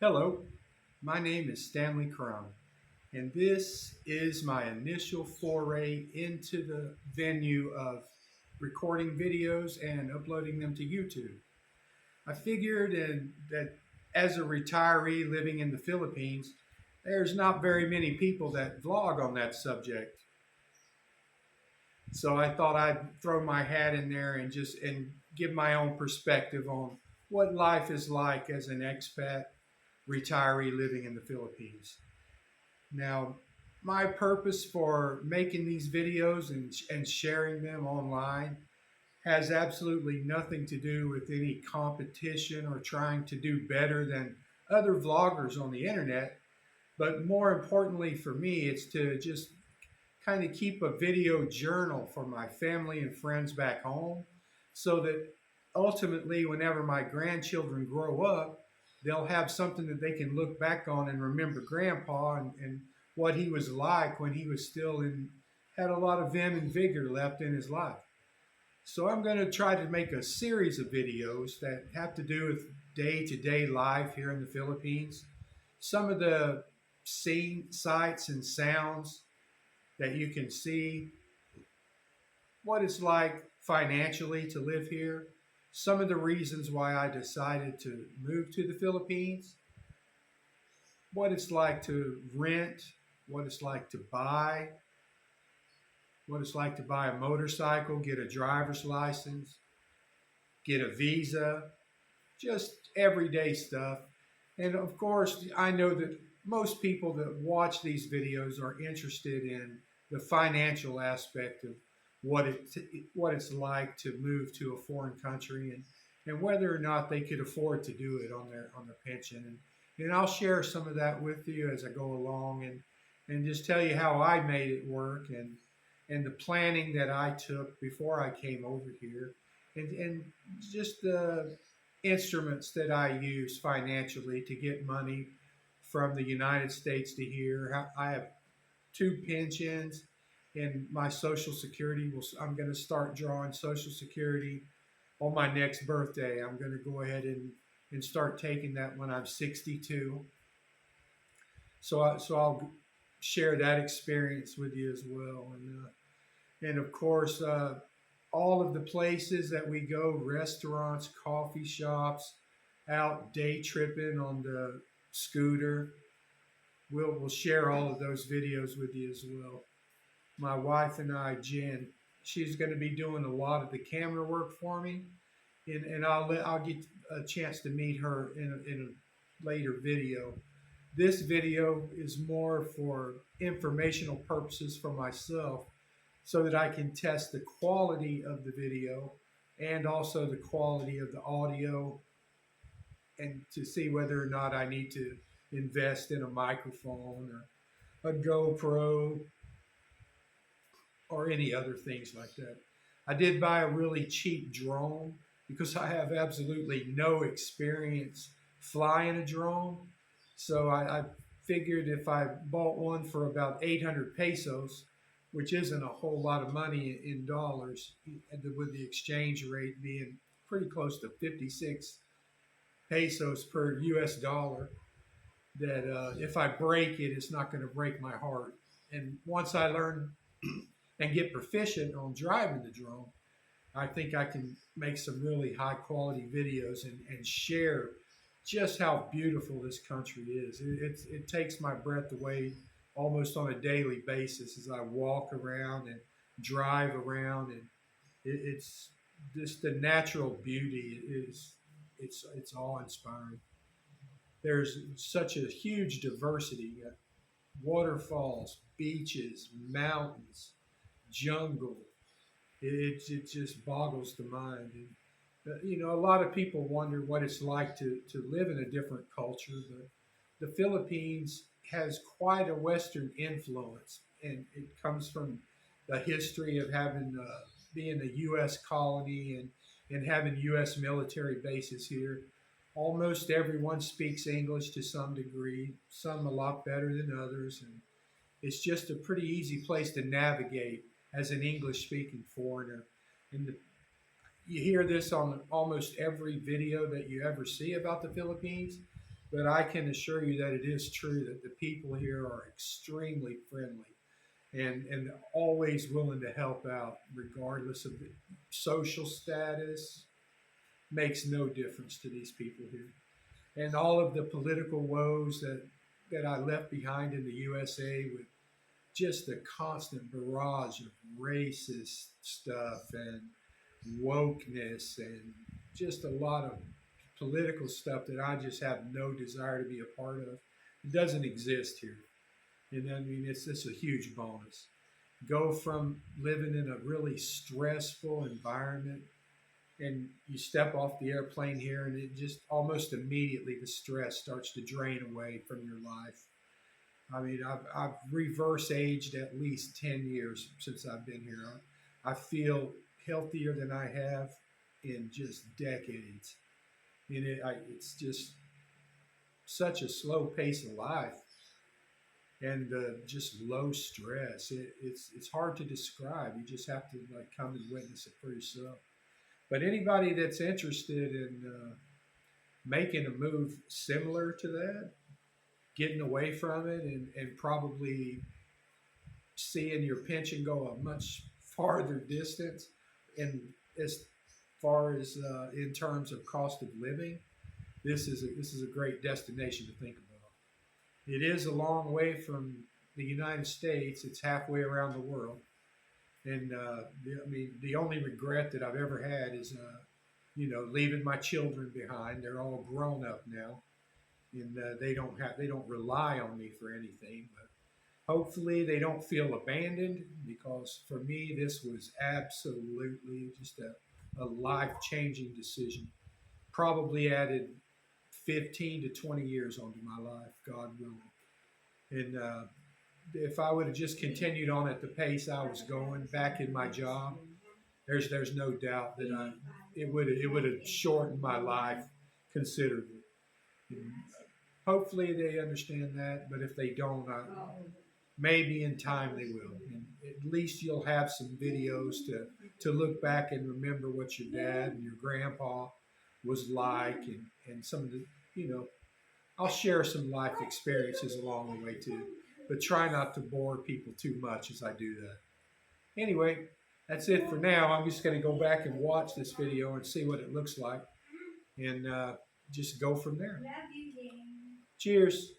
Hello, my name is Stanley Crum, and this is my initial foray into the venue of recording videos and uploading them to YouTube. I figured that as a retiree living in the Philippines, there's not very many people that vlog on that subject. So I thought I'd throw my hat in there and give my own perspective on what life is like as an expat retiree living in the Philippines. Now, my purpose for making these videos and sharing them online has absolutely nothing to do with any competition or trying to do better than other vloggers on the internet. But more importantly for me, it's to just kind of keep a video journal for my family and friends back home so that ultimately, whenever my grandchildren grow up, they'll have something that they can look back on and remember grandpa and what he was like when he was still had a lot of vim and vigor left in his life. So I'm going to try to make a series of videos that have to do with day-to-day life here in the Philippines. Some of the sights and sounds that you can see, what it's like financially to live here, some of the reasons why I decided to move to the Philippines, what it's like to rent, what it's like to buy, what it's like to buy a motorcycle, get a driver's license, get a visa, just everyday stuff. And of course, I know that most people that watch these videos are interested in the financial aspect of what it's like to move to a foreign country and whether or not they could afford to do it on their pension. And I'll share some of that with you as I go along and just tell you how I made it work and the planning that I took before I came over here and just the instruments that I use financially to get money from the United States to here. I have two pensions and my Social Security. I'm going to start drawing Social Security on my next birthday. I'm going to go ahead and start taking that when I'm 62. So I'll share that experience with you as well. And of course, all of the places that we go, restaurants, coffee shops, out day tripping on the scooter. We'll share all of those videos with you as well. My wife and I, Jen, she's going to be doing a lot of the camera work for me, and I'll get a chance to meet her in a later video. This video is more for informational purposes for myself so that I can test the quality of the video and also the quality of the audio and to see whether or not I need to invest in a microphone or a GoPro or any other things like that. I did buy a really cheap drone because I have absolutely no experience flying a drone. So I figured if I bought one for about 800 pesos, which isn't a whole lot of money in dollars, with the exchange rate being pretty close to 56 pesos per US dollar, that if I break it, it's not going to break my heart. And once I learn and get proficient on driving the drone, I think I can make some really high quality videos and share just how beautiful this country is. It takes my breath away almost on a daily basis as I walk around and drive around, and it's just the natural beauty is it's awe-inspiring. There's such a huge diversity. You got waterfalls, beaches, mountains, jungle. It just boggles the mind. And, a lot of people wonder what it's like to live in a different culture. The Philippines has quite a Western influence, and it comes from the history of having being a U.S. colony and having U.S. military bases here. Almost everyone speaks English to some degree, some a lot better than others, and it's just a pretty easy place to navigate as an English-speaking foreigner. And you hear this on almost every video that you ever see about the Philippines. But I can assure you that it is true that the people here are extremely friendly and always willing to help out, regardless of the social status. Makes no difference to these people here. And all of the political woes that I left behind in the USA with just the constant barrage of racist stuff and wokeness and just a lot of political stuff that I just have no desire to be a part of. It doesn't exist here. And I mean, it's a huge bonus. Go from living in a really stressful environment and you step off the airplane here and it just almost immediately the stress starts to drain away from your life. I mean, I've reverse aged at least 10 years since I've been here. I feel healthier than I have in just decades. And it's just such a slow pace of life and just low stress. It's hard to describe. You just have to like come and witness it for yourself. But anybody that's interested in making a move similar to that, getting away from it and probably seeing your pension go a much farther distance and as far as in terms of cost of living, this is a great destination to think about. It is a long way from the United States. It's halfway around the world. And I mean, the only regret that I've ever had is, leaving my children behind. They're all grown up now, and they don't rely on me for anything. But hopefully, they don't feel abandoned because for me, this was absolutely just a life-changing decision. Probably added 15 to 20 years onto my life, God willing. And if I would have just continued on at the pace I was going back in my job, there's no doubt that it would have shortened my life considerably. And hopefully they understand that, but if they don't, maybe in time they will. And at least you'll have some videos to look back and remember what your dad and your grandpa was like, and some of the, I'll share some life experiences along the way too. But try not to bore people too much as I do that. Anyway, that's it for now. I'm just going to go back and watch this video and see what it looks like and just go from there. Cheers.